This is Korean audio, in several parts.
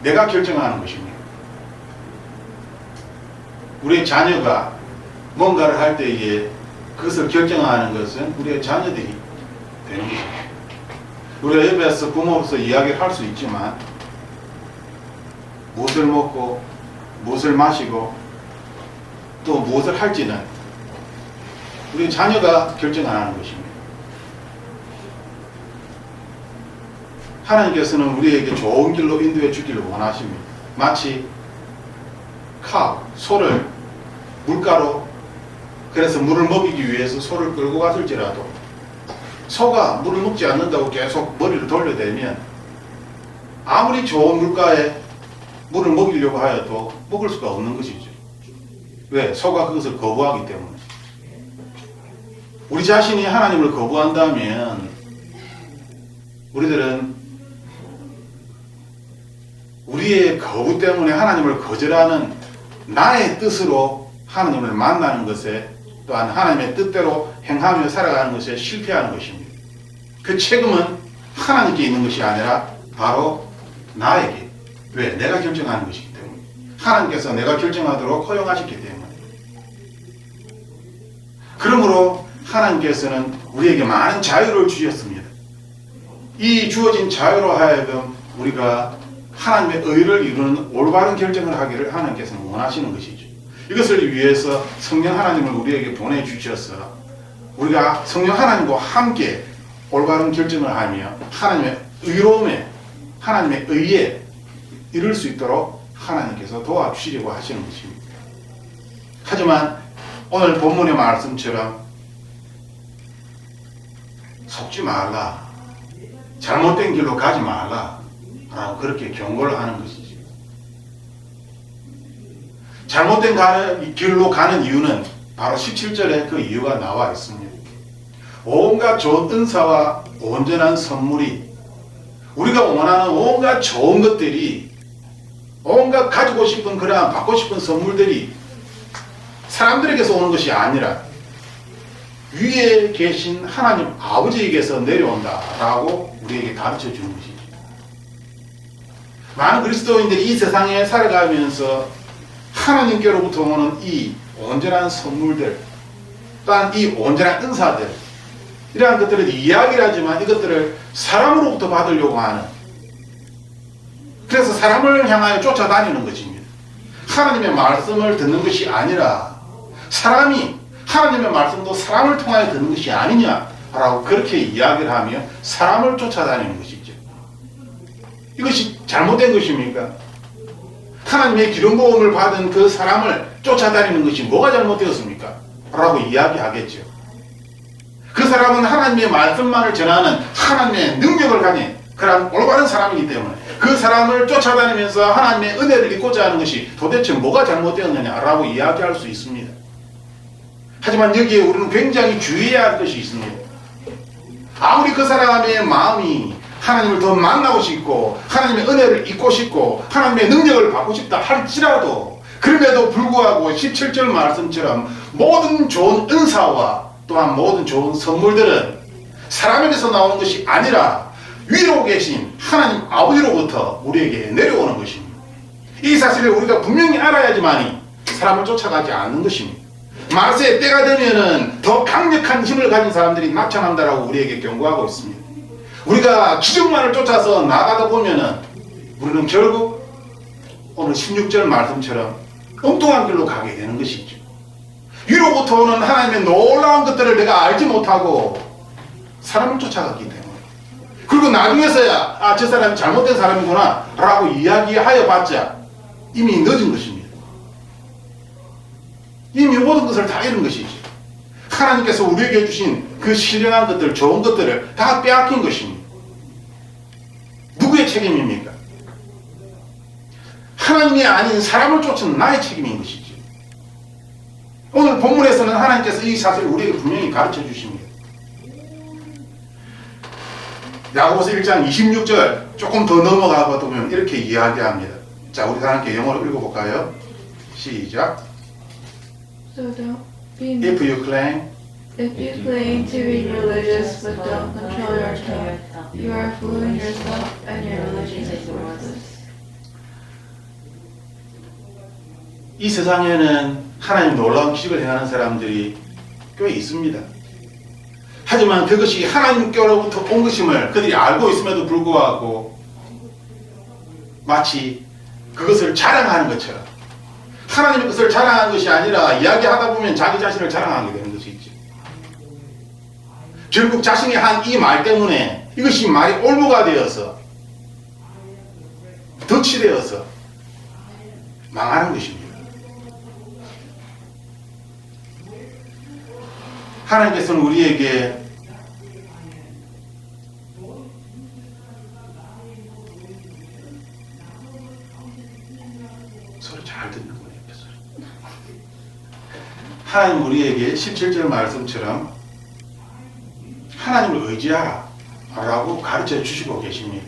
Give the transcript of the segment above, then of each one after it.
내가 결정하는 것입니다. 우리의 자녀가 뭔가를 할 때에 그것을 결정하는 것은 우리의 자녀들이 되는 것입니다. 우리가 옆에서 부모로서 이야기를 할 수 있지만 무엇을 먹고 무엇을 마시고 또 무엇을 할지는 우리 자녀가 결정하는 것입니다. 하나님께서는 우리에게 좋은 길로 인도해 주기를 원하십니다. 마치 소를 물가로 그래서 물을 먹이기 위해서 소를 끌고 갔을지라도 소가 물을 먹지 않는다고 계속 머리를 돌려대면 아무리 좋은 물가에 물을 먹이려고 하여도 먹을 수가 없는 것이죠. 왜? 소가 그것을 거부하기 때문에. 우리 자신이 하나님을 거부한다면 우리들은 우리의 거부 때문에 하나님을 거절하는 나의 뜻으로 하나님을 만나는 것에 또한 하나님의 뜻대로 행하며 살아가는 것에 실패하는 것입니다. 그 책임은 하나님께 있는 것이 아니라 바로 나에게. 왜? 내가 결정하는 것이기 때문에. 하나님께서 내가 결정하도록 허용하셨기 때문에. 그러므로 하나님께서는 우리에게 많은 자유를 주셨습니다. 이 주어진 자유로 하여금 우리가 하나님의 의를 이루는 올바른 결정을 하기를 하나님께서는 원하시는 것이죠. 이것을 위해서 성령 하나님을 우리에게 보내주셔서 우리가 성령 하나님과 함께 올바른 결정을 하며 하나님의 의로움에 하나님의 의에 이룰 수 있도록 하나님께서 도와주시려고 하시는 것입니다. 하지만 오늘 본문의 말씀처럼 속지 말라, 잘못된 길로 가지 말라 라고 그렇게 경고를 하는 것이죠. 잘못된 길로 가는 이유는 바로 17절에 그 이유가 나와 있습니다. 온갖 좋은 은사와 온전한 선물이 우리가 원하는 온갖 좋은 것들이 온갖 가지고 싶은 그러한 받고 싶은 선물들이 사람들에게서 오는 것이 아니라 위에 계신 하나님 아버지에게서 내려온다라고 우리에게 가르쳐 주는 것이죠. 많은 그리스도인들이 이 세상에 살아가면서 하나님께로부터 오는 이 온전한 선물들 또한 이 온전한 은사들 이러한 것들을 이야기를 하지만 이것들을 사람으로부터 받으려고 하는 그래서 사람을 향하여 쫓아다니는 것입니다. 하나님의 말씀을 듣는 것이 아니라 사람이 하나님의 말씀도 사람을 통하여 듣는 것이 아니냐라고 그렇게 이야기를 하며 사람을 쫓아다니는 것이죠. 이것이 잘못된 것입니까? 하나님의 기름 부음을 받은 그 사람을 쫓아다니는 것이 뭐가 잘못되었습니까? 라고 이야기하겠죠. 그 사람은 하나님의 말씀만을 전하는 하나님의 능력을 가진 그런 올바른 사람이기 때문에 그 사람을 쫓아다니면서 하나님의 은혜를 입고자 하는 것이 도대체 뭐가 잘못되었느냐라고 이야기할 수 있습니다. 하지만 여기에 우리는 굉장히 주의해야 할 것이 있습니다. 아무리 그 사람의 마음이 하나님을 더 만나고 싶고 하나님의 은혜를 입고 싶고 하나님의 능력을 받고 싶다 할지라도 그럼에도 불구하고 17절 말씀처럼 모든 좋은 은사와 또한 모든 좋은 선물들은 사람에게서 나오는 것이 아니라 위로 계신 하나님 아버지로부터 우리에게 내려오는 것입니다. 이 사실을 우리가 분명히 알아야지만이 사람을 쫓아가지 않는 것입니다. 마세의 때가 되면은 더 강력한 힘을 가진 사람들이 나타난다라고 우리에게 경고하고 있습니다. 우리가 기적만을 쫓아서 나가다 보면은 우리는 결국 오늘 16절 말씀처럼 엉뚱한 길로 가게 되는 것이죠. 위로부터 오는 하나님의 놀라운 것들을 내가 알지 못하고 사람을 쫓아갔기 때문에 그리고 나중에서야 저 사람이 잘못된 사람이구나 라고 이야기하여 봤자 이미 늦은 것입니다. 이미 모든 것을 다 잃은 것이죠. 하나님께서 우리에게 주신 그 신령한 것들, 좋은 것들을 다 빼앗긴 것입니다. 누구의 책임입니까? 하나님이 아닌 사람을 쫓은 나의 책임인 것이죠. 오늘 본문에서는 하나님께서 이 사실을 우리에게 분명히 가르쳐 주십니다. 야고보서 1장 26절 조금 더 넘어가 보면 이렇게 이야기합니다. 자, 우리 다 함께 영어로 읽어볼까요? 시작. So don't be If you claim if you claim to be religious but don't control your tongue, you are fooling yourself and your religion is worthless. 이 세상에는 하나님 놀라운 기적을 행하는 사람들이 꽤 있습니다. 하지만 그것이 하나님께로부터 온 것임을 그들이 알고 있음에도 불구하고 마치 그것을 자랑하는 것처럼 하나님의 것을 자랑하는 것이 아니라 이야기하다 보면 자기 자신을 자랑하게 되는 것이 있죠. 결국 자신이 한 이 말 때문에 이것이 말이 올무가 되어서 덫이 되어서 망하는 것입니다. 하나님께서는 우리에게 소리 잘 듣는 거예요. 하나님 우리에게 17절 말씀처럼 하나님을 의지하라 라고 가르쳐 주시고 계십니다.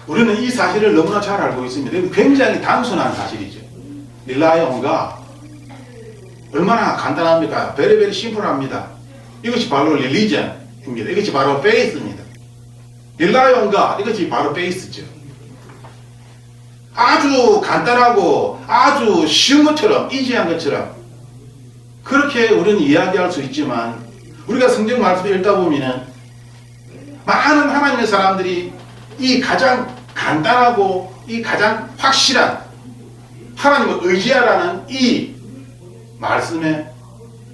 우리는 이 사실을 너무나 잘 알고 있습니다. 이건 굉장히 단순한 사실이죠. rely on God. 얼마나 간단합니까? very very 심플합니다. 이것이 바로 religion입니다. 이것이 바로 faith입니다. rely on God. 이것이 바로 faith죠. 아주 간단하고 아주 쉬운 것처럼 이지한 것처럼 그렇게 우리는 이야기할 수 있지만 우리가 성경 말씀을 읽다 보면은 많은 하나님의 사람들이 이 가장 간단하고 이 가장 확실한 하나님을 의지하라는 이 말씀에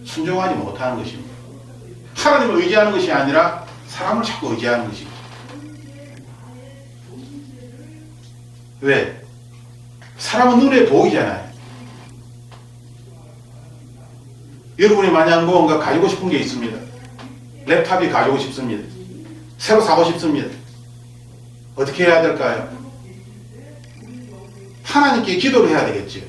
순종하지 못하는 것입니다. 하나님을 의지하는 것이 아니라 사람을 자꾸 의지하는 것입니다. 왜? 사람은 눈에 보이잖아요. 여러분이 만약 무언가 가지고 싶은 게 있습니다. 랩탑이 가지고 싶습니다. 새로 사고 싶습니다. 어떻게 해야 될까요? 하나님께 기도를 해야 되겠죠.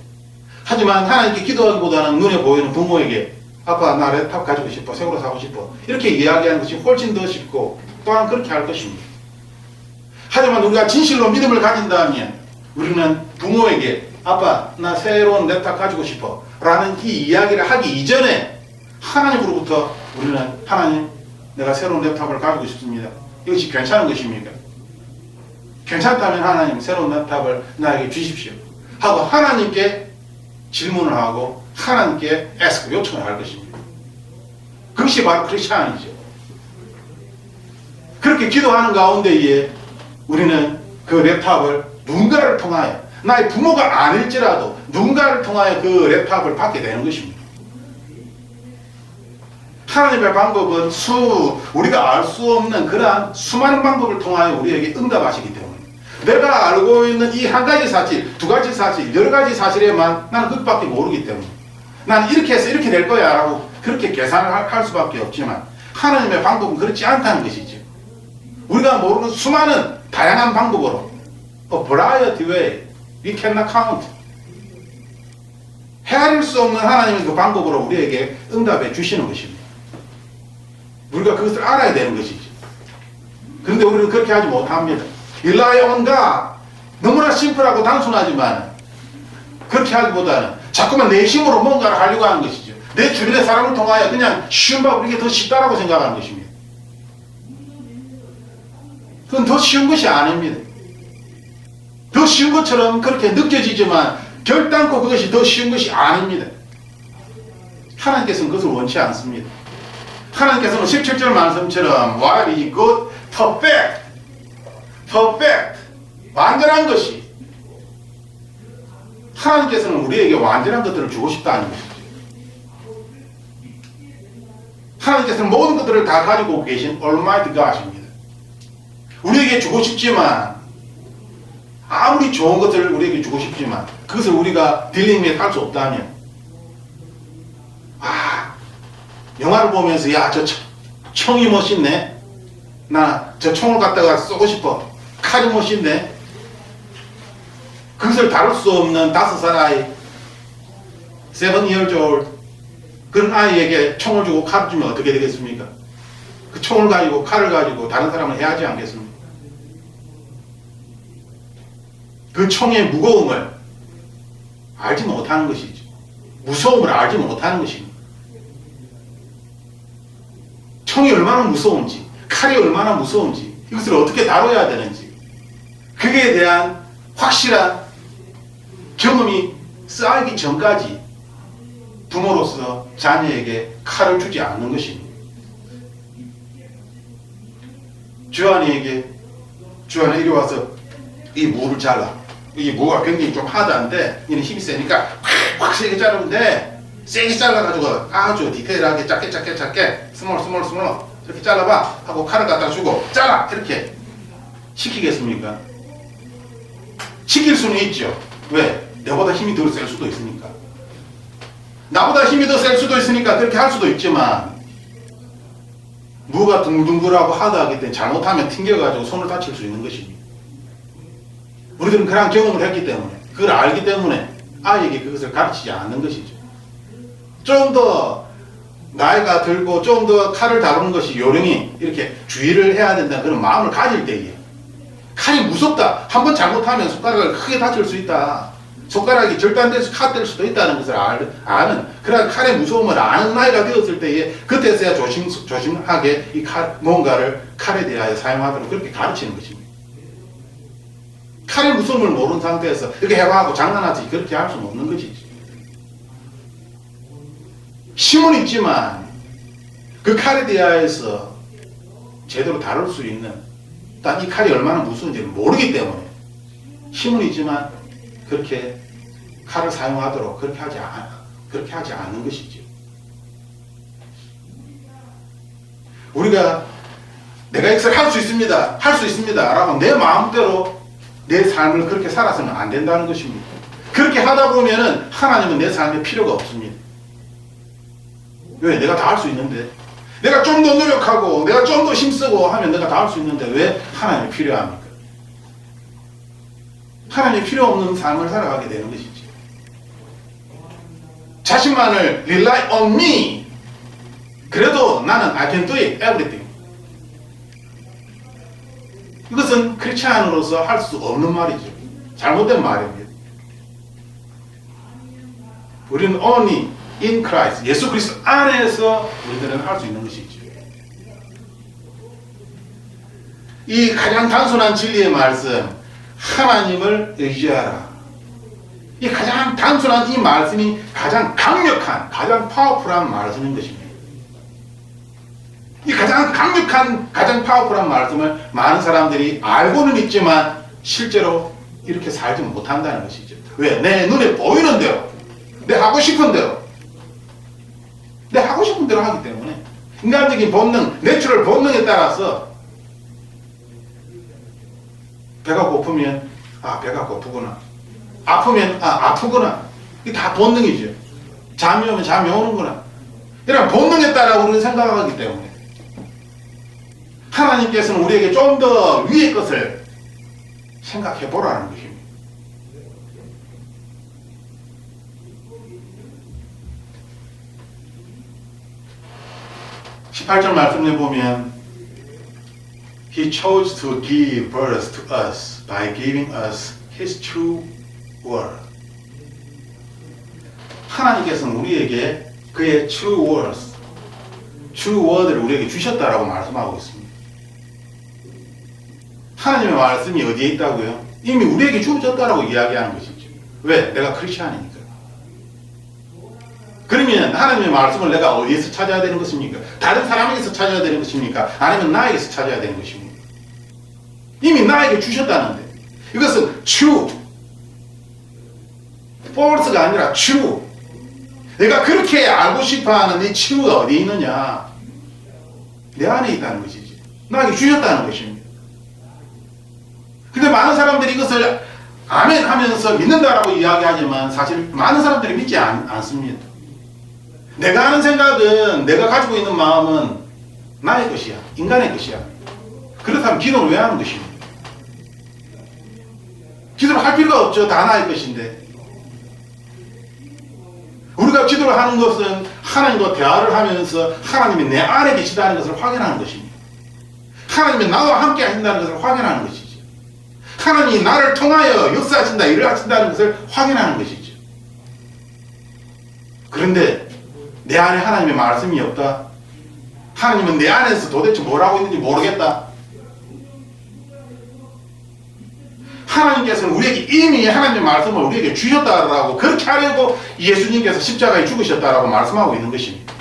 하지만 하나님께 기도하기보다는 눈에 보이는 부모에게 아빠 나 랩탑 가지고 싶어. 새로 사고 싶어. 이렇게 이야기하는 것이 훨씬 더 쉽고 또한 그렇게 할 것입니다. 하지만 우리가 진실로 믿음을 가진다면 우리는 부모에게 아빠 나 새로운 랩탑 가지고 싶어 라는 이 이야기를 하기 이전에 하나님으로부터 우리는 하나님 내가 새로운 랩탑을 가지고 싶습니다. 이것이 괜찮은 것입니까? 괜찮다면 하나님 새로운 랩탑을 나에게 주십시오 하고 하나님께 질문을 하고 하나님께 ask 요청을 할 것입니다. 그것이 바로 크리스찬이죠. 그렇게 기도하는 가운데에 우리는 그 랩탑을 누군가를 통하여 나의 부모가 아닐지라도 누군가를 통하여 그 랩탑을 받게 되는 것입니다. 하나님의 방법은 우리가 알 수 없는 그러한 수많은 방법을 통하여 우리에게 응답하시기 때문에 내가 알고 있는 이 한 가지 사실, 두 가지 사실, 여러 가지 사실에만 나는 그것밖에 모르기 때문에 나는 이렇게 해서 이렇게 될 거야 라고 그렇게 계산을 할 수밖에 없지만 하나님의 방법은 그렇지 않다는 것이죠. 우리가 모르는 수많은 다양한 방법으로 A variety way we cannot count. 헤아릴 수 없는 하나님의 그 방법으로 우리에게 응답해 주시는 것입니다. 우리가 그것을 알아야 되는 것이죠. 그런데 우리는 그렇게 하지 못합니다. rely on God. 너무나 심플하고 단순하지만 그렇게 하기보다는 자꾸만 내 힘으로 뭔가를 하려고 하는 것이죠. 내 주변의 사람을 통하여 그냥 쉬운 방법 이게 더 쉽다라고 생각하는 것입니다. 그건 더 쉬운 것이 아닙니다. 더 쉬운 것처럼 그렇게 느껴지지만 결단코 그것이 더 쉬운 것이 아닙니다. 하나님께서는 그것을 원치 않습니다. 하나님께서는 17절 말씀처럼 while he good, perfect, 완전한 것이 하나님께서는 우리에게 완전한 것들을 주고 싶다는 것이죠. 하나님께서는 모든 것들을 다 가지고 계신 Almighty God입니다. 우리에게 주고 싶지만 아무리 좋은 것을 우리에게 주고 싶지만 그것을 우리가 딜링에 할 수 없다면 영화를 보면서 야 저 총이 멋있네 나 저 총을 갖다가 쏘고 싶어 칼이 멋있네 그것을 다룰 수 없는 5살 아이 7 years old 그런 아이에게 총을 주고 칼을 주면 어떻게 되겠습니까? 그 총을 가지고 칼을 가지고 다른 사람을 해하지 않겠습니까? 그 총의 무거움을 알지 못하는 것이죠. 무서움을 알지 못하는 것입니다. 총이 얼마나 무서운지, 칼이 얼마나 무서운지, 이것을 어떻게 다뤄야 되는지, 그에 대한 확실한 경험이 쌓이기 전까지 부모로서 자녀에게 칼을 주지 않는 것입니다. 주한이에게 주한아 이리 와서 이 무를 잘라. 이 무가 굉장히 좀 하드한데 얘는 힘이 세니까 확 세게 자르면 돼. 세게 잘라가지고 아주 디테일하게 작게 스몰 이렇게 잘라봐 하고 칼을 갖다 주고 잘라 이렇게 시키겠습니까? 시킬 수는 있죠. 왜? 내보다 힘이 더 셀 수도 있으니까. 나보다 힘이 더 셀 수도 있으니까 그렇게 할 수도 있지만 무가 둥글둥글하고 하드하기 때문에 잘못하면 튕겨가지고 손을 다칠 수 있는 것입니다. 우리들은 그런 경험을 했기 때문에 그걸 알기 때문에 아이에게 그것을 가르치지 않는 것이죠. 좀 더 나이가 들고 좀 더 칼을 다루는 것이 요령이 이렇게 주의를 해야 된다는 그런 마음을 가질 때에 칼이 무섭다. 한번 잘못하면 손가락을 크게 다칠 수 있다. 손가락이 절단돼서 칼 뗄 수도 있다는 것을 아는 그런 칼의 무서움을 아는 나이가 되었을 때에 그때서야 조심하게 이 뭔가를 칼에 대하여 사용하도록 그렇게 가르치는 것입니다. 칼의 무서움을 모르는 상태에서 이렇게 해봐 하고 장난하지 그렇게 할 수는 없는 것이지. 힘은 있지만 그 칼에 대하여서 제대로 다룰 수 있는 단 이 칼이 얼마나 무서운지를 모르기 때문에 힘은 있지만 그렇게 칼을 사용하도록 그렇게 하지 않는 것이죠. 우리가 내가 이것을 할 수 있습니다 라고 내 마음대로 내 삶을 그렇게 살아서는 안 된다는 것입니다. 그렇게 하다 보면은 하나님은 내 삶에 필요가 없습니다. 왜? 내가 다 할 수 있는데. 내가 좀 더 노력하고 내가 좀 더 힘쓰고 하면 내가 다 할 수 있는데 왜 하나님이 필요합니까? 하나님이 필요 없는 삶을 살아가게 되는 것이지. 자신만을 rely on me. 그래도 나는 I can do it, everything. 이것은 크리스찬으로서 할 수 없는 말이죠. 잘못된 말입니다. 우리는 only in Christ, 예수 그리스도 안에서 우리들은 할 수 있는 것이죠. 이 가장 단순한 진리의 말씀, 하나님을 의지하라. 이 가장 단순한 이 말씀이 가장 강력한, 가장 파워풀한 말씀인 것입니다. 이 가장 강력한, 가장 파워풀한 말씀을 많은 사람들이 알고는 있지만 실제로 이렇게 살지 못한다는 것이죠. 왜? 내 눈에 보이는 대로, 내 하고 싶은 대로, 내 하고 싶은 대로 하기 때문에 인간적인 본능, 내추럴 본능에 따라서 배가 고프면 배가 고프구나, 아프면 아프구나, 이게 다 본능이죠. 잠이 오면 잠이 오는구나, 이런 본능에 따라 우리는 생각하기 때문에 하나님께서는 우리에게 좀 더 위의 것을 생각해 보라는 것입니다. 18절 말씀에 보면 He chose to give birth to us by giving us His true word. 하나님께서는 우리에게 그의 true words, true word를 우리에게 주셨다라고 말씀하고 있습니다. 하나님의 말씀이 어디에 있다고요? 이미 우리에게 주어졌다라고 이야기하는 것이죠. 왜? 내가 크리스찬이니까. 그러면 하나님의 말씀을 내가 어디에서 찾아야 되는 것입니까? 다른 사람에게서 찾아야 되는 것입니까? 아니면 나에게서 찾아야 되는 것입니까? 이미 나에게 주셨다는데 이것은 true, false가 아니라 true. 내가 그렇게 알고 싶어하는 이 true가 어디에 있느냐? 내 안에 있다는 것이지. 나에게 주셨다는 것입니다. 근데 많은 사람들이 이것을 아멘 하면서 믿는다라고 이야기하지만 사실 많은 사람들이 믿지 않습니다. 내가 하는 생각은, 내가 가지고 있는 마음은 나의 것이야, 인간의 것이야. 그렇다면 기도를 왜 하는 것입니까? 기도를 할 필요가 없죠. 다 나의 것인데. 우리가 기도를 하는 것은 하나님과 대화를 하면서 하나님이 내 안에 계시다는 것을 확인하는 것입니다. 하나님이 나와 함께 하신다는 것을 확인하는 것이죠. 하나님이 나를 통하여 역사하신다, 일을 하신다는 것을 확인하는 것이죠. 그런데 내 안에 하나님의 말씀이 없다. 하나님은 내 안에서 도대체 뭘 하고 있는지 모르겠다. 하나님께서는 우리에게 이미 하나님의 말씀을 우리에게 주셨다라고 그렇게 하려고 예수님께서 십자가에 죽으셨다라고 말씀하고 있는 것입니다.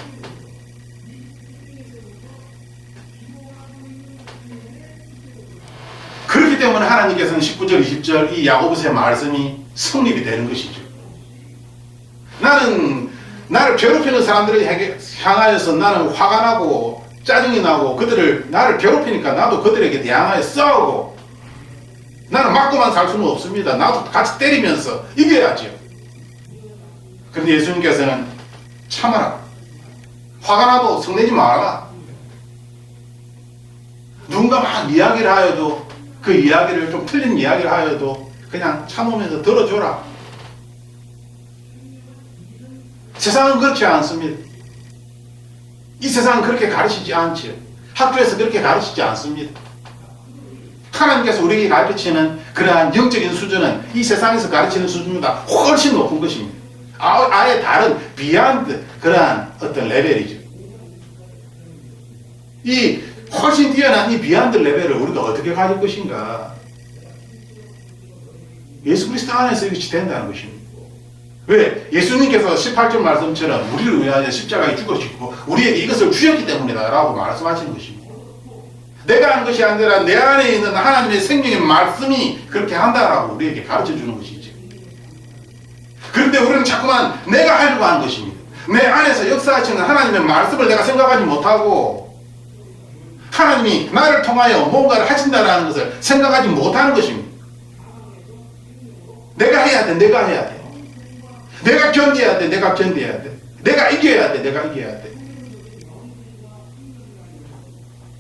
그렇기 때문에 하나님께서는 19절 20절 이 야고보서의 말씀이 성립이 되는 것이죠. 나는 나를 괴롭히는 사람들을 향하여서 나는 화가 나고 짜증이 나고 그들을 나를 괴롭히니까 나도 그들에게 대항하여 싸우고 나는 맞고만 살 수는 없습니다. 나도 같이 때리면서 이겨야죠. 그런데 예수님께서는 참아라. 화가 나도 성내지 말아라. 누군가 막 이야기를 하여도 그 이야기를 좀 틀린 이야기를 하여도 그냥 참으면서 들어줘라. 세상은 그렇지 않습니다. 이 세상은 그렇게 가르치지 않지요. 학교에서 그렇게 가르치지 않습니다. 하나님께서 우리에게 가르치는 그러한 영적인 수준은 이 세상에서 가르치는 수준보다 훨씬 높은 것입니다. 아예 다른 비욘드 그러한 어떤 레벨이죠. 이 훨씬 뛰어난 이 비욘드 레벨을 우리가 어떻게 가질 것인가? 예수 그리스도 안에서 이것이 된다는 것입니다. 왜? 예수님께서 18절 말씀처럼 우리를 위하여 십자가에 죽으시고 우리에게 이것을 주셨기 때문이다 라고 말씀하시는 것입니다. 내가 하는 것이 아니라 내 안에 있는 하나님의 생명의 말씀이 그렇게 한다라고 우리에게 가르쳐주는 것이죠. 그런데 우리는 자꾸만 내가 하려고 하는 것입니다. 내 안에서 역사하시는 하나님의 말씀을 내가 생각하지 못하고 하나님이 나를 통하여 뭔가를 하신다라는 것을 생각하지 못하는 것입니다. 내가 해야 돼. 내가 해야 돼. 내가 견뎌야 돼. 내가 견뎌야 돼. 내가 이겨야 돼. 내가 이겨야 돼.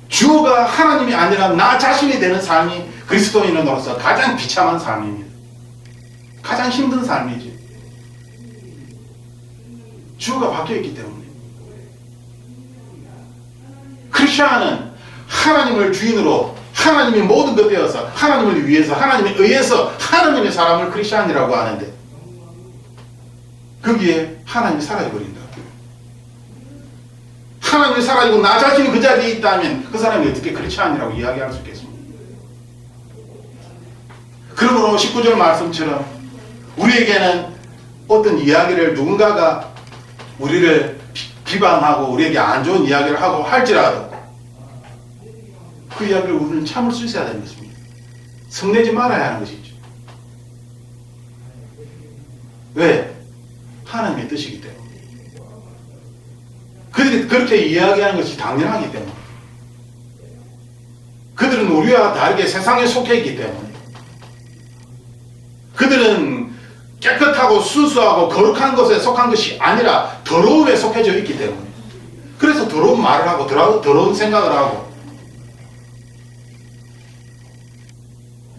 주가 하나님이 아니라 나 자신이 되는 삶이 그리스도인으로서 가장 비참한 삶입니다. 가장 힘든 삶이지. 주가 바뀌어있기 때문에. 크리스천은 하나님을 주인으로 하나님이 모든 것 되어서 하나님을 위해서 하나님에 의해서 하나님의 사람을 크리스천이라고 하는데 거기에 하나님이 사라져버린다. 하나님이 사라지고 나 자신이 그 자리에 있다면 그 사람이 어떻게 크리스천이라고 이야기할 수 있겠습니까? 그러므로 19절 말씀처럼 우리에게는 어떤 이야기를 누군가가 우리를 비방하고 우리에게 안 좋은 이야기를 하고 할지라도 그 이야기를 우리는 참을 수 있어야 되는 것입니다. 성내지 말아야 하는 것이죠. 왜? 하나님의 뜻이기 때문에. 그들이 그렇게 이야기하는 것이 당연하기 때문에. 그들은 우리와 다르게 세상에 속해 있기 때문에. 그들은 깨끗하고 순수하고 거룩한 것에 속한 것이 아니라 더러움에 속해져 있기 때문에. 그래서 더러운 말을 하고 더러운 생각을 하고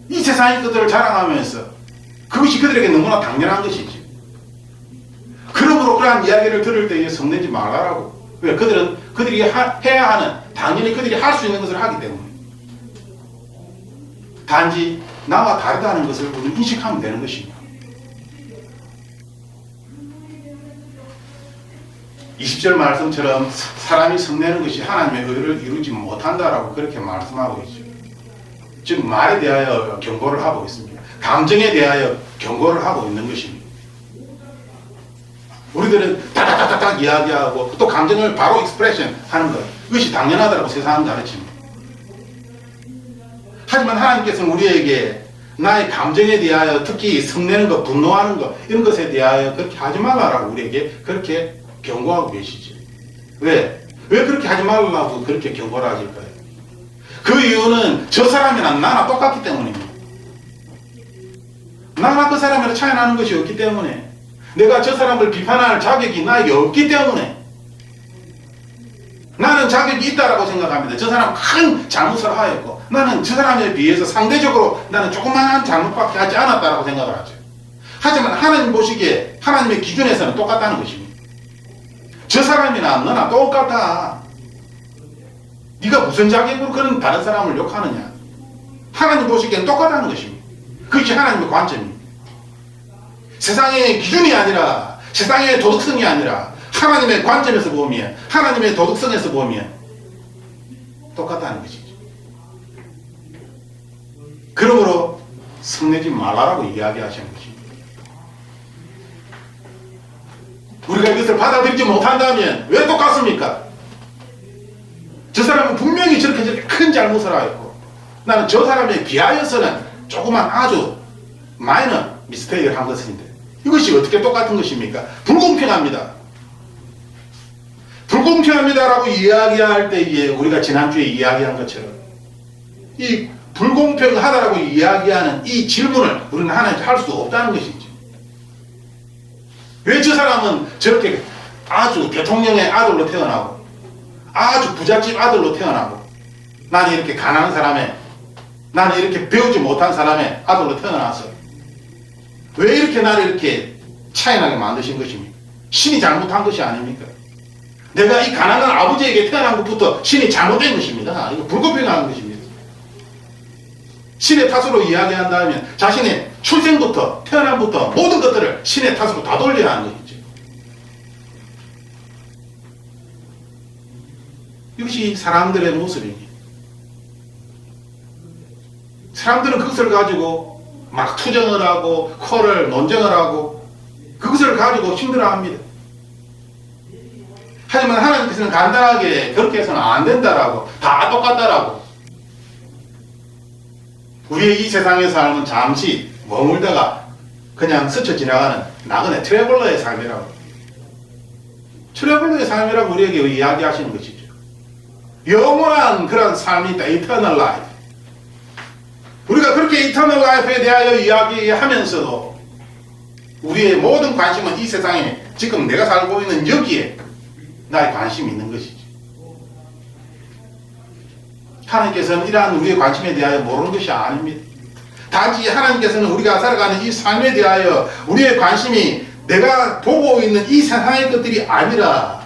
이 세상의 것들을 자랑하면서 그것이 그들에게 너무나 당연한 것이지. 그러므로 그러한 이야기를 들을 때에 성내지 말라라고. 왜? 그들이 해야 하는, 당연히 그들이 할 수 있는 것을 하기 때문에. 단지 나와 다르다는 것을 우리는 인식하면 되는 것입니다. 20절 말씀처럼 사람이 성내는 것이 하나님의 의를 이루지 못한다라고 그렇게 말씀하고 있죠. 즉 말에 대하여 경고를 하고 있습니다. 감정에 대하여 경고를 하고 있는 것입니다. 우리들은 다다다닥 이야기하고 또 감정을 바로 익스프레션 하는 것, 이것이 당연하다고 세상은 가르칩니다. 하지만 하나님께서는 우리에게 나의 감정에 대하여 특히 성내는 것, 분노하는 것 이런 것에 대하여 그렇게 하지 말라라고 우리에게 그렇게 경고하고 계시죠. 왜? 왜 그렇게 하지 말라고 그렇게 경고를 하실까요? 그 이유는 저 사람이나 나나 똑같기 때문입니다. 나나 그 사람이랑 차이 나는 것이 없기 때문에, 내가 저 사람을 비판할 자격이 나에게 없기 때문에 나는 자격이 있다라고 생각합니다. 저 사람은 큰 잘못을 하였고 나는 저 사람에 비해서 상대적으로 나는 조그마한 잘못밖에 하지 않았다라고 생각을 하죠. 하지만 하나님 보시기에 하나님의 기준에서는 똑같다는 것입니다. 저 사람이나 너나 똑같아. 네가 무슨 자격으로 그런 다른 사람을 욕하느냐. 하나님 보시기엔 똑같다는 것입니다. 그것이 하나님의 관점입니다. 세상의 기준이 아니라, 세상의 도덕성이 아니라 하나님의 관점에서 보면, 하나님의 도덕성에서 보면 똑같다는 것이죠. 그러므로 성내지 말라라고 이야기하시는 것입니다. 우리가 이것을 받아들이지 못한다면 왜 똑같습니까? 저 사람은 분명히 저렇게 큰 잘못을 하였고 나는 저 사람에 비하여서는 조그만 아주 마이너 미스테이크를 한 것인데 이것이 어떻게 똑같은 것입니까? 불공평합니다. 불공평합니다라고 이야기할 때에 우리가 지난주에 이야기한 것처럼 이 불공평하다라고 이야기하는 이 질문을 우리는 하나님께 할 수 없다는 것이죠. 왜 저 사람은 저렇게 아주 대통령의 아들로 태어나고 아주 부잣집 아들로 태어나고 나는 이렇게 가난한 사람의 나는 이렇게 배우지 못한 사람의 아들로 태어나서 왜 이렇게 나를 이렇게 차이나게 만드신 것입니까? 신이 잘못한 것이 아닙니까? 내가 이 가난한 아버지에게 태어난 것부터 신이 잘못된 것입니다. 이거 불공평한 것입니다. 신의 탓으로 이야기한다면 자신의 출생부터 태어남부터 모든 것들을 신의 탓으로 다 돌려야 하는 것이죠. 이것이 사람들의 모습입니다. 사람들은 그것을 가지고 막 투정을 하고 코를 논쟁을 하고 그것을 가지고 힘들어합니다. 하지만 하나님께서는 간단하게 그렇게 해서는 안 된다라고 다 똑같다라고 우리의 이 세상의 삶은 잠시 머물다가 그냥 스쳐 지나가는 나그네 트래블러의 삶이라고 트래블러의 삶이라고 우리에게 이야기하시는 것이죠. 영원한 그런 삶이 있다. Eternal life. 우리가 그렇게 Eternal life에 대하여 이야기하면서도 우리의 모든 관심은 이 세상에 지금 내가 살고 있는 여기에 나의 관심이 있는 것이죠. 하나님께서는 이러한 우리의 관심에 대하여 모르는 것이 아닙니다. 단지 하나님께서는 우리가 살아가는 이 삶에 대하여 우리의 관심이 내가 보고 있는 이 세상의 것들이 아니라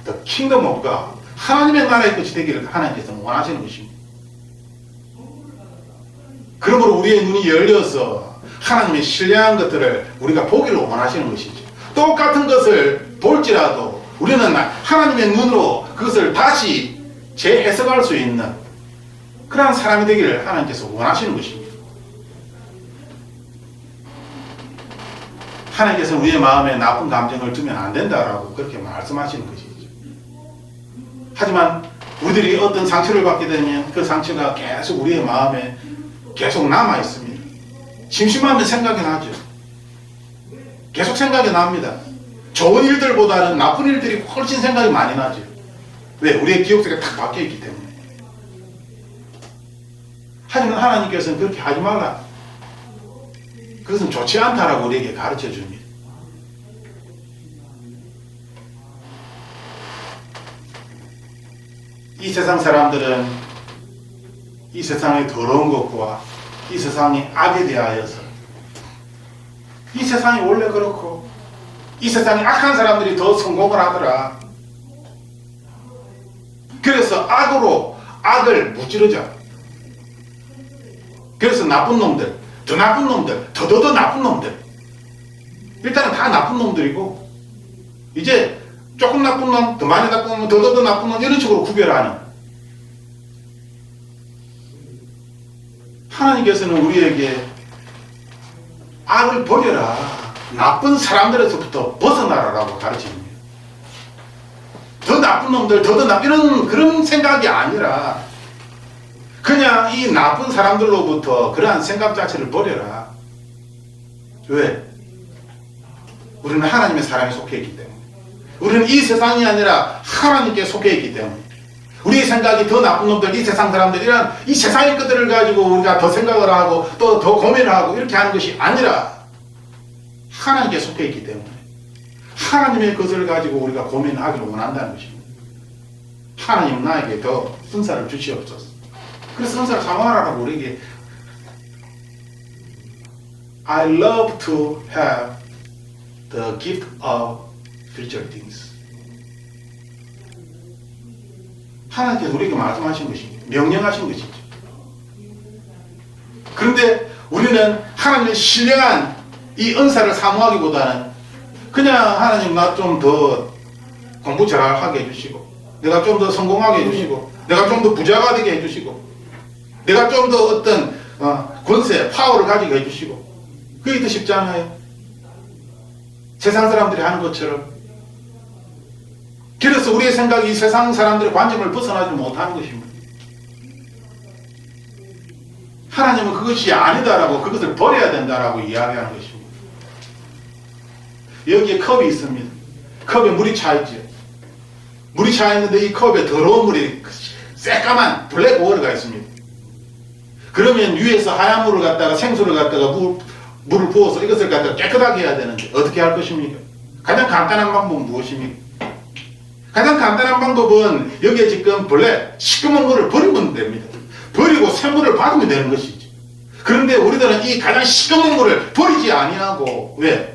The Kingdom of God, 하나님의 나라의 것이 되기를 하나님께서는 원하시는 것입니다. 그러므로 우리의 눈이 열려서 하나님의 신뢰한 것들을 우리가 보기를 원하시는 것이죠. 똑같은 것을 볼지라도 우리는 하나님의 눈으로 그것을 다시 재해석할 수 있는 그러한 사람이 되기를 하나님께서 원하시는 것입니다. 하나님께서는 우리의 마음에 나쁜 감정을 두면 안 된다라고 그렇게 말씀하시는 것이죠. 하지만 우리들이 어떤 상처를 받게 되면 그 상처가 계속 우리의 마음에 계속 남아 있습니다. 심심하면 생각이 나죠. 계속 생각이 납니다. 좋은 일들보다는 나쁜 일들이 훨씬 생각이 많이 나죠. 왜? 우리의 기억세가 탁 박혀 있기 때문에. 하지만 하나님께서는 그렇게 하지 말라. 그것은 좋지 않다라고 우리에게 가르쳐 줍니다. 이 세상 사람들은 이 세상의 더러운 것과 이 세상의 악에 대하여서 이 세상이 원래 그렇고 이 세상에 악한 사람들이 더 성공을 하더라. 그래서 악으로 악을 무찌르자. 그래서 나쁜 놈들, 더 나쁜 놈들, 더 나쁜 놈들. 일단은 다 나쁜 놈들이고 이제 조금 나쁜 놈, 더 많이 나쁜 놈, 더 나쁜 놈 이런 식으로 구별하는. 하나님께서는 우리에게 악을 버려라. 나쁜 사람들에서부터 벗어나라라고 가르칩니다. 더 나쁜 놈들, 더 나쁜 그런 생각이 아니라 그냥 이 나쁜 사람들로부터 그러한 생각 자체를 버려라. 왜? 우리는 하나님의 사랑에 속해 있기 때문에. 우리는 이 세상이 아니라 하나님께 속해 있기 때문에. 우리의 생각이 더 나쁜 놈들, 이 세상 사람들, 이런 이 세상의 것들을 가지고 우리가 더 생각을 하고 또 더 고민을 하고 이렇게 하는 것이 아니라 하나님께 속해 있기 때문에 하나님의 것을 가지고 우리가 고민하기를 원한다는 것입니다. 하나님 나에게 더 은사를 주시옵소서. 그래서 은사를 사모하라고 우리에게 I love to have the gift of spiritual things. 하나님께서 우리에게 말씀하신 것입니다. 명령하신 것이죠. 그런데 우리는 하나님의 신령한 이 은사를 사모하기보다는 그냥 하나님 나 좀 더 공부 잘하게 해주시고 내가 좀 더 성공하게 해주시고 내가 좀 더 부자가 되게 해주시고 내가 좀 더 어떤 권세, 파워를 가지게 해주시고, 그게 더 쉽지 않아요? 세상 사람들이 하는 것처럼. 그래서 우리의 생각이 세상 사람들의 관점을 벗어나지 못하는 것입니다. 하나님은 그것이 아니다라고, 그것을 버려야 된다라고 이야기하는 것입니다. 여기에 컵이 있습니다. 컵에 물이 차 있죠. 물이 차 있는데 이 컵에 더러운 물이 새까만 블랙 워터가 있습니다. 그러면 위에서 하얀 물을 갖다가 생수를 갖다가 물을 부어서 이것을 갖다가 깨끗하게 해야 되는데 어떻게 할 것입니까? 가장 간단한 방법은 무엇입니까? 가장 간단한 방법은 여기에 지금 블랙 시꺼먼 물을 버리면 됩니다. 버리고 샘물을 받으면 되는 것이죠. 그런데 우리들은 이 가장 시꺼먼 물을 버리지 아니하고, 왜?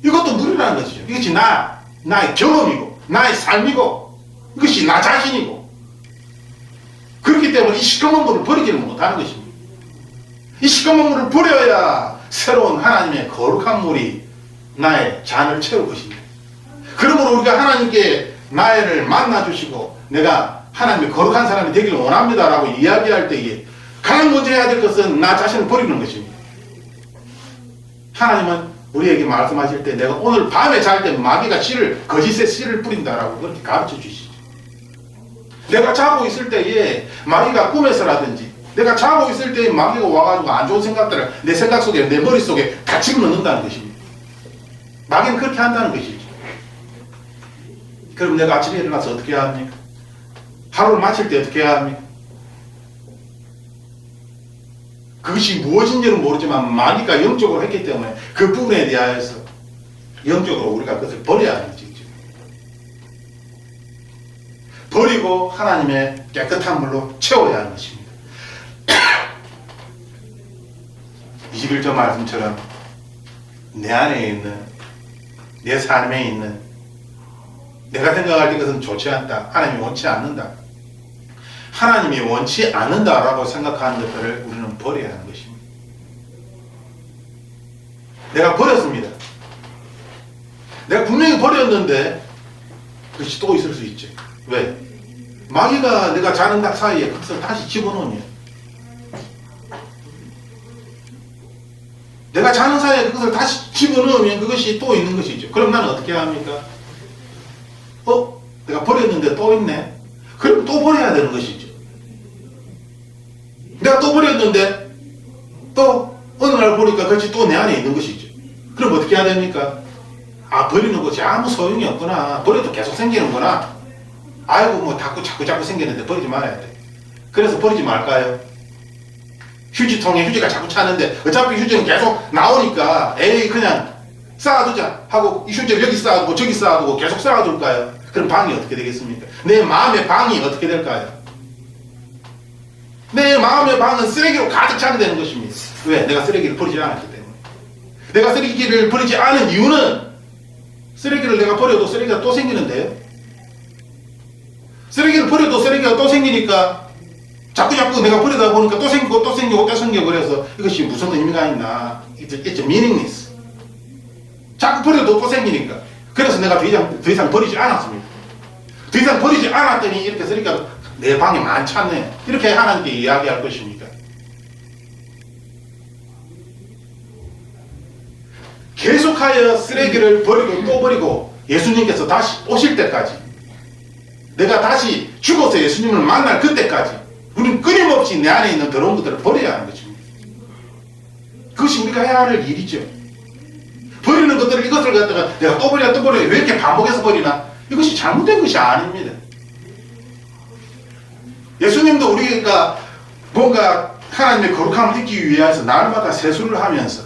이것도 물이라는 것이죠. 이것이 나의 경험이고 나의 삶이고 이것이 나 자신이고, 그렇기 때문에 이 시꺼먼 물을 버리지를 못하는 것입니다. 이 시꺼먼 물을 버려야 새로운 하나님의 거룩한 물이 나의 잔을 채울 것입니다. 그러므로 우리가 하나님께 나를 만나주시고 내가 하나님의 거룩한 사람이 되기를 원합니다라고 이야기할 때에 가장 먼저 해야 될 것은 나 자신을 버리는 것입니다. 하나님은 우리에게 말씀하실 때 내가 오늘 밤에 잘 때 마귀가 거짓의 씨를 뿌린다라고 그렇게 가르쳐 주시죠. 내가 자고 있을 때에 마귀가 꿈에서라든지 내가 자고 있을 때에 마귀가 와가지고 안 좋은 생각들을 내 생각 속에, 내 머릿속에 다 집어넣는다는 것입니다. 마귀는 그렇게 한다는 것이죠. 그럼 내가 아침에 일어나서 어떻게 해야 합니까? 하루를 마칠 때 어떻게 해야 합니까? 그것이 무엇인지는 모르지만 마귀가 영적으로 했기 때문에 그 부분에 대하여서 영적으로 우리가 그것을 버려야 하는 것이죠. 버리고 하나님의 깨끗한 물로 채워야 하는 것입니다. 21절 말씀처럼 내 안에 있는, 내 삶에 있는, 내가 생각할 때 그것은 좋지 않다, 하나님이 원치 않는다, 하나님이 원치 않는다라고 생각하는 것들을 우리는 버려야 하는 것입니다. 내가 버렸습니다. 내가 분명히 버렸는데 그것이 또 있을 수 있죠. 왜? 마귀가 내가 자는 닭 사이에 그것을 다시 집어넣으면, 내가 자는 사이에 그것을 다시 집어넣으면 그것이 또 있는 것이죠. 그럼 나는 어떻게 해야 합니까? 내가 버렸는데 또 있네? 그럼 또 버려야 되는 것이죠. 내가 또 버렸는데 또 어느 날 보니까 그것이 또 내 안에 있는 것이죠. 그럼 어떻게 해야 됩니까? 버리는 것이 아무 소용이 없구나, 버려도 계속 생기는구나, 아이고 뭐 자꾸 생기는데 버리지 말아야 돼. 그래서 버리지 말까요? 휴지통에 휴지가 자꾸 차는데 어차피 휴지는 계속 나오니까 에이 그냥 쌓아두자 하고 이 휴지를 여기 쌓아두고 저기 쌓아두고 계속 쌓아둘까요? 그럼 방이 어떻게 되겠습니까? 내 마음의 방이 어떻게 될까요? 내 마음의 방은 쓰레기로 가득 차게 되는 것입니다. 왜? 내가 쓰레기를 버리지 않았기 때문에. 내가 쓰레기를 버리지 않은 이유는 쓰레기를 내가 버려도 쓰레기가 또 생기는데요. 쓰레기를 버려도 쓰레기가 또 생기니까 자꾸 내가 버리다 보니까 또 생기고 또 생기고 또 생기고, 그래서 이것이 무슨 의미가 있나? It's meaningless. 자꾸 버려도 또 생기니까. 그래서 내가 더 이상 버리지 않았습니다. 더 이상 버리지 않았더니 이렇게 쓰레기가 내 방에 많잖네. 이렇게 하나님께 이야기할 것입니까? 계속하여 쓰레기를 버리고 또 버리고 예수님께서 다시 오실 때까지, 내가 다시 죽어서 예수님을 만날 그때까지 우리는 끊임없이 내 안에 있는 더러운 것들을 버려야 하는 것입니다. 그것이 우리가 해야 할 일이죠. 버리는 것들을, 이것을 갖다가 내가 또 버려 왜 이렇게 반복해서 버리나? 이것이 잘못된 것이 아닙니다. 예수님도 우리가 뭔가 하나님의 거룩함을 잊기 위해서 날마다 세수를 하면서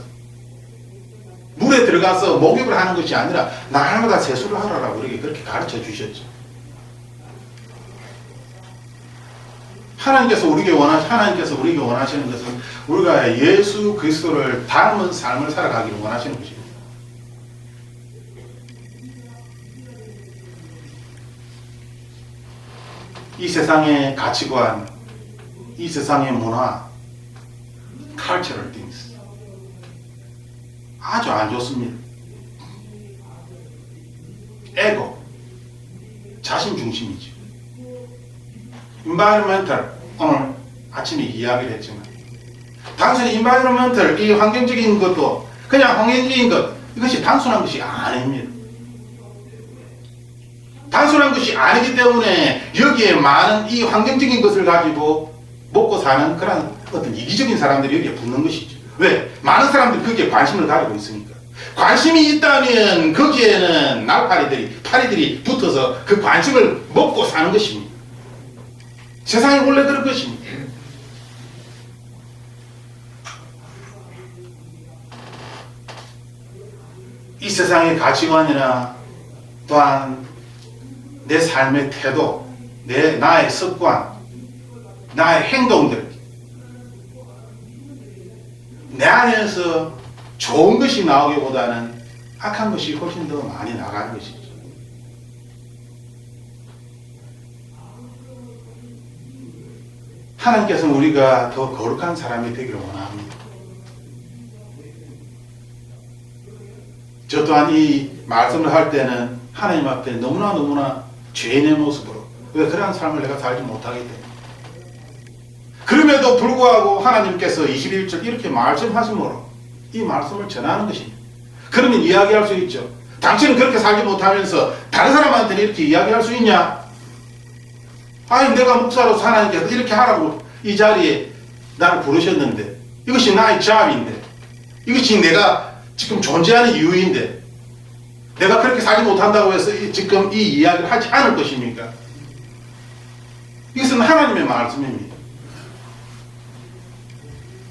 물에 들어가서 목욕을 하는 것이 아니라 날마다 세수를 하라고 우리에게 그렇게 가르쳐 주셨죠. 하나님께서 우리에게 원하시는 것은 우리가 예수 그리스도를 닮은 삶을 살아가기를 원하시는 것입니다. 이 세상의 가치관, 이 세상의 문화, cultural things 아주 안 좋습니다. 에고, 자신 중심이죠. environmental, 오늘 아침에 이야기를 했지만 단순히 인바이러먼털, 이 환경적인 것도 그냥 환경적인 것, 이것이 단순한 것이 아닙니다. 단순한 것이 아니기 때문에 여기에 많은 이 환경적인 것을 가지고 먹고 사는 그런 어떤 이기적인 사람들이 여기에 붙는 것이죠. 왜? 많은 사람들이 거기에 관심을 가지고 있으니까. 관심이 있다면 거기에는 파리들이 붙어서 그 관심을 먹고 사는 것입니다. 세상이 원래 그럴 것입니다. 이 세상의 가치관이나 또한 내 삶의 태도, 나의 습관, 나의 행동들, 내 안에서 좋은 것이 나오기보다는 악한 것이 훨씬 더 많이 나가는 것이죠. 하나님께서는 우리가 더 거룩한 사람이 되기를 원합니다. 저 또한 이 말씀을 할 때는 하나님 앞에 너무나 죄인의 모습으로, 왜 그러한 삶을 내가 살지 못하기 때문에. 그럼에도 불구하고 하나님께서 21절 이렇게 말씀하심으로 이 말씀을 전하는 것입니다. 그러면 이야기할 수 있죠. 당신은 그렇게 살지 못하면서 다른 사람한테는 이렇게 이야기할 수 있냐? 아니, 내가 목사로서 하나님께서 이렇게 하라고 이 자리에 나를 부르셨는데, 이것이 나의 잡인데, 이것이 내가 지금 존재하는 이유인데, 내가 그렇게 살지 못한다고 해서 지금 이 이야기를 하지 않을 것입니까? 이것은 하나님의 말씀입니다.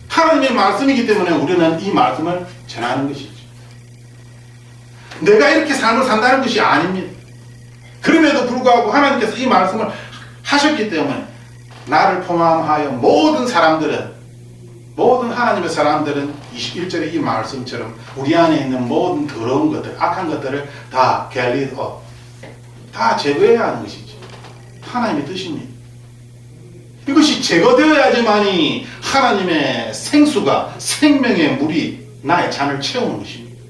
하나님의 말씀이기 때문에 우리는 이 말씀을 전하는 것이죠. 내가 이렇게 삶을 산다는 것이 아닙니다. 그럼에도 불구하고 하나님께서 이 말씀을 하셨기 때문에 나를 포함하여 모든 하나님의 사람들은 21절의 이 말씀처럼 우리 안에 있는 모든 더러운 것들, 악한 것들을 다 갤리업, 다 제거해야 하는 것이죠. 하나님의 뜻입니다. 이것이 제거되어야지만이 하나님의 생수가, 생명의 물이 나의 잔을 채우는 것입니다.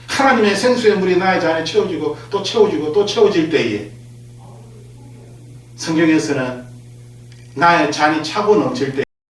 하나님의 생수의 물이 나의 잔에 채워지고 또 채워지고 또 채워질 때에 성경에서는 나의 잔이 차고 넘칠 때